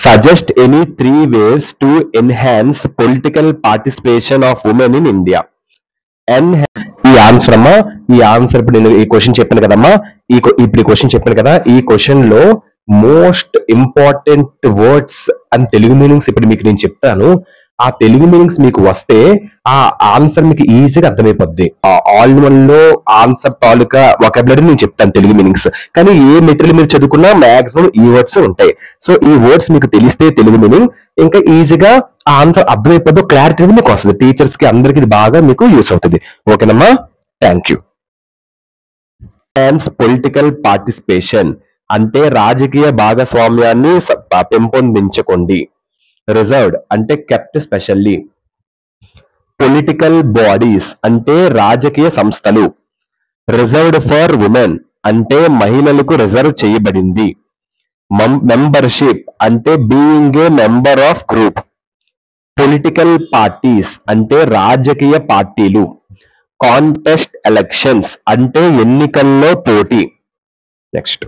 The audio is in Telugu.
Suggest any 3 ways to enhance political participation of women in India. ఈ ఆన్సర్ అమ్మా, ఈ ఆన్సర్ ఇప్పుడు నేను ఈ క్వశ్చన్ చెప్పాను కదమ్మా, ఇప్పుడు ఈ క్వశ్చన్ చెప్పాను కదా, ఈ క్వశ్చన్ లో most important words and Telugu meanings ఇప్పుడు మీకు నేను చెప్తాను. ఆ తెలుగు మీనింగ్స్ మీకు వస్తే ఆ ఆన్సర్ మీకు ఈజీగా అర్థమైపోద్ది. ఆల్ వన్ లో ఆన్సర్ తాలూకా వొకాబులరీ నేను చెప్తాను తెలుగు మీనింగ్స్. కానీ ఏ మెటీరియల్ మీరు చదువుకున్నా మాక్సిమం ఈ వర్డ్స్ ఉంటాయి. సో ఈ వర్డ్స్ మీకు తెలిస్తే తెలుగు మీనింగ్ ఇంకా ఈజీగా ఆ ఆన్సర్ అర్థమైపోద్ది, క్లారిటీ మీకు వస్తుంది. టీచర్స్ కి అందరికి ఇది బాగా మీకు యూస్ అవుతుంది. ఓకేనమ్మా, థ్యాంక్ యూ. పొలిటికల్ పార్టిసిపేషన్ అంటే రాజకీయ భాగస్వామ్యాన్ని పెంపొందించుకోండి. రిజర్వ్డ్ అంటే కెప్ట్ స్పెషల్లీ. పొలిటికల్ బాడీస్ అంటే రాజకీయ సంస్థలు. రిజర్వ్డ్ ఫర్ ఉమెన్ అంటే మహిళలకు రిజర్వ్ చేయబడింది. మెంబర్షిప్ అంటే being a member of group. Political parties అంటే రాజకీయ పార్టీలు. కాంటెస్ట్ ఎలక్షన్స్ అంటే ఎన్నికల్లో పోటీ. నెక్స్ట్